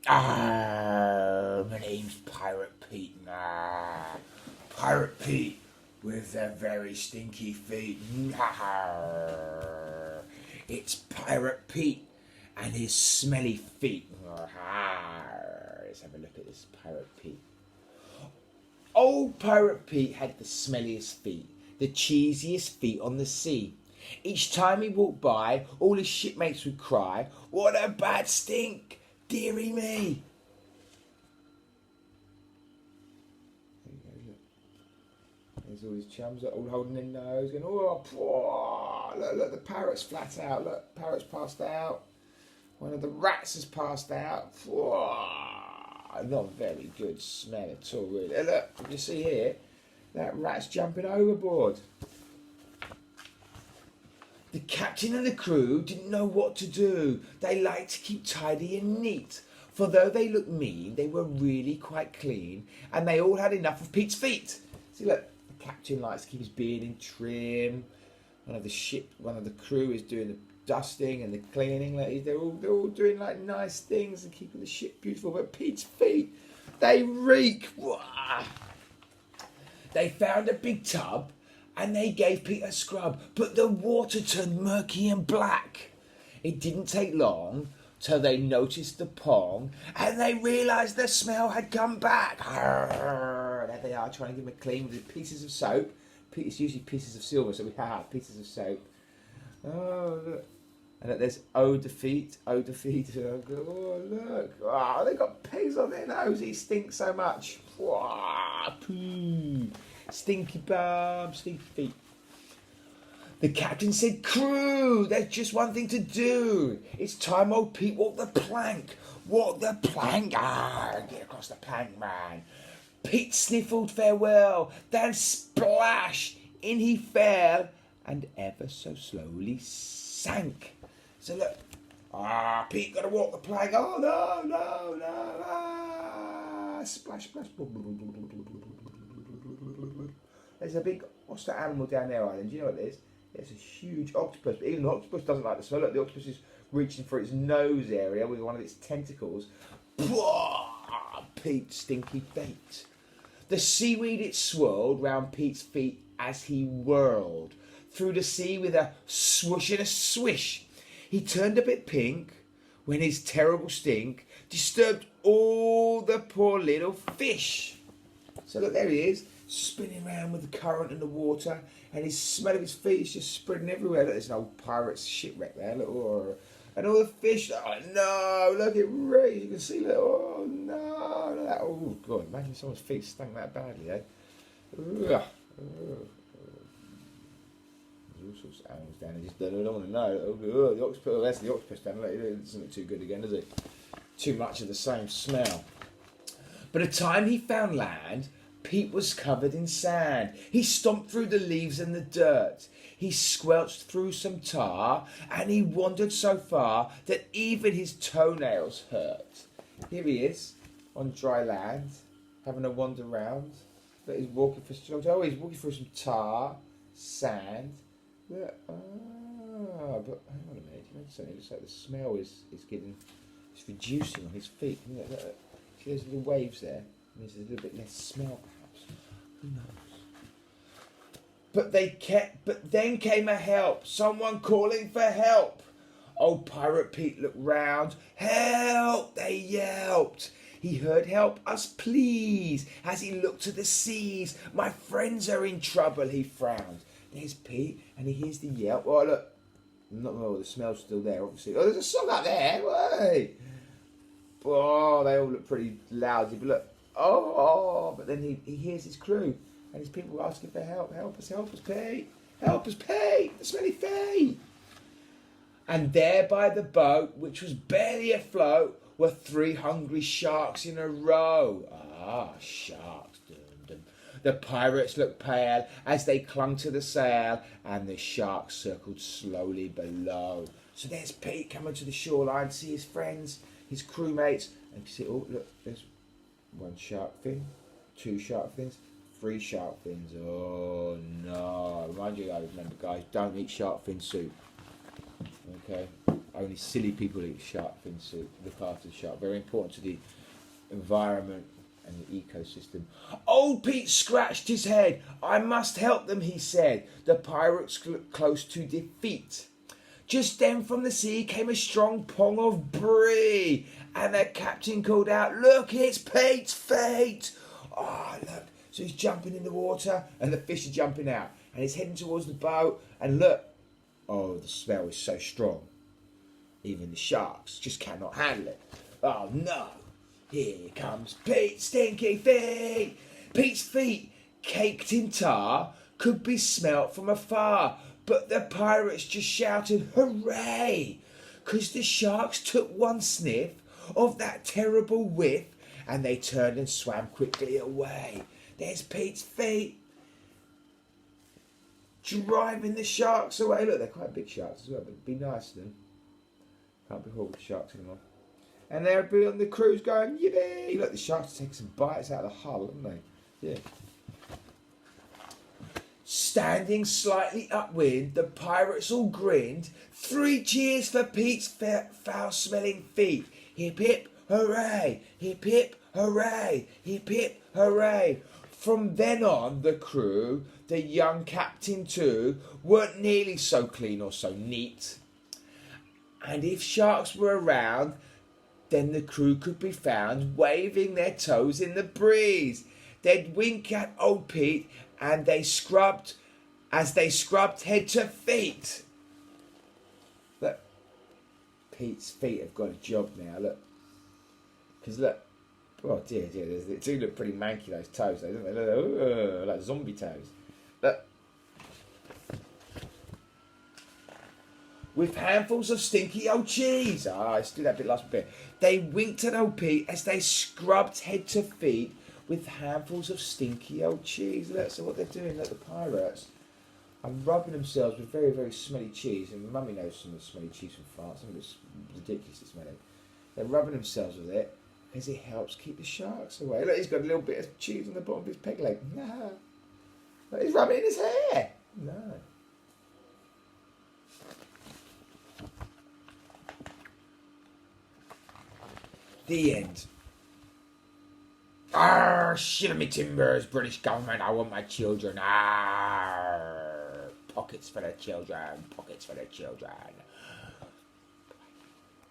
My name's Pirate Pete. Pirate Pete with their very stinky feet. It's Pirate Pete and his smelly feet. Let's have a look at this Pirate Pete. Old Pirate Pete had the smelliest feet, the cheesiest feet on the sea. Each time he walked by, all his shipmates would cry, "What a bad stink! Dearie me!" There you go, look. There's all his chums all holding their nose, going, "Oh, look, the parrot's flat out. Look, parrot's passed out. One of the rats has passed out. Not a very good smell at all, really. Look, you see here, that rat's jumping overboard." The captain and the crew didn't know what to do. They liked to keep tidy and neat, for though they looked mean, they were really quite clean, and they all had enough of Pete's feet. See, look, the captain likes to keep his beard in trim. One of the crew is doing the dusting and the cleaning. Like, they're all doing like nice things and keeping the ship beautiful. But Pete's feet, they reek. They found a big tub and they gave Pete a scrub, but the water turned murky and black. It didn't take long till they noticed the pong and they realised the smell had come back. There they are, trying to give him a clean with pieces of soap. It's usually pieces of silver, so we have pieces of soap. Oh, look. And look, there's eau de feet. Oh, look. Oh, they've got pegs on their nose. He stinks so much. Poo. Stinky bum, stinky feet. The captain said, "Crew, there's just one thing to do. It's time old Pete walked the plank. Walk the plank. Get across the plank, man." Pete sniffled farewell, then splash, in he fell, and ever so slowly sank. So look, Pete got to walk the plank. Oh no, splash, splash. There's a big, what's that animal down there, Island? Do you know what it is? It's a huge octopus, but even the octopus doesn't like the smell. Look, the octopus is reaching for its nose area with one of its tentacles. Pete's stinky feet. The seaweed it swirled round Pete's feet as he whirled through the sea with a swoosh and a swish. He turned a bit pink when his terrible stink disturbed all the poor little fish. So look, there he is, spinning around with the current and the water, and his smell of his feet is just spreading everywhere. Look, there's an old pirate's shipwreck there. Look, and all the fish. Oh no! Look, it raised. You can see. Look, oh no! Look at that. Oh god! Imagine someone's feet stunk that badly, eh? Ugh. There's all sorts of animals down there. Just don't want to know. Oh, the octopus. Oh, that's the octopus down there. It doesn't look too good again, does it? Too much of the same smell. By the time he found land, Pete was covered in sand. He stomped through the leaves and the dirt. He squelched through some tar, and he wandered so far that even his toenails hurt. Here he is, on dry land, having a wander round. But he's walking for he's walking through some tar, sand. Look, but hang on a minute. You know something? It looks like the smell is reducing on his feet. Look. See those little waves there? There's a little bit less smell, perhaps. Who knows? But then came a help. Someone calling for help. Old Pirate Pete looked round. "Help!" they yelped. He heard "Help us, please," as he looked to the seas. "My friends are in trouble," he frowned. There's Pete, and he hears the yelp. Oh, look. The smell's still there, obviously. Oh, there's a song up there. Wait. Oh, they all look pretty lousy, but look, but then he hears his crew and his people asking for help. Help us, Pete. Help us, Pete, the smelly feet. And there by the boat, which was barely afloat, were 3 hungry sharks in a row. Sharks. Dum, dum. The pirates looked pale as they clung to the sail, and the sharks circled slowly below. So there's Pete coming to the shoreline to see his friends, his crewmates, and you see, oh look, there's 1 shark fin, 2 shark fins, 3 shark fins. Oh no! Remind you guys, remember guys, don't eat shark fin soup. Okay. only silly people eat shark fin soup. Look after the shark. Very important to the environment and the ecosystem. Old Pete scratched his head. I must help them, he said. The pirates looked close to defeat. Just then from the sea came a strong pong of brie, and the captain called out, look, it's Pete's fate. Oh, look. So he's jumping in the water, and the fish are jumping out. And he's heading towards the boat, and look. Oh, the smell is so strong. Even the sharks just cannot handle it. Oh, no. Here comes Pete's stinky feet. Pete's feet, caked in tar, could be smelt from afar. But the pirates just shouted, hooray! 'Cause the sharks took one sniff of that terrible whiff, and they turned and swam quickly away. There's Pete's feet, driving the sharks away. Look, they're quite big sharks as well, but be nice to them. Can't be horrible to sharks anymore. And they'll be on the cruise going, yippee! Look, the sharks take some bites out of the hull, haven't they? Yeah. Standing slightly upwind, the pirates all grinned. 3 cheers for Pete's foul-smelling feet. Hip hip, hooray! Hip hip, hooray! Hip hip, hooray! From then on, the crew, the young captain too, weren't nearly so clean or so neat. And if sharks were around, then the crew could be found waving their toes in the breeze. They'd wink at old Pete, and they scrubbed head to feet. Look, Pete's feet have got a job now. Look, because look, oh dear, they do look pretty manky, those toes, though, don't they? Look, like zombie toes. Look. With handfuls of stinky old cheese. Let's do that bit last bit. They winked at old Pete as they scrubbed head to feet with handfuls of stinky old cheese. Look, so what they're doing, look, the pirates are rubbing themselves with very, very smelly cheese. And Mummy knows some of the smelly cheese from France. I mean, it's ridiculously smelly. They're rubbing themselves with it because it helps keep the sharks away. Look, he's got a little bit of cheese on the bottom of his peg leg. No. Look, he's rubbing it in his hair. No. The end. Arr, shiver me timbers, British government, I want my children. Arr, pockets for the children, pockets for the children.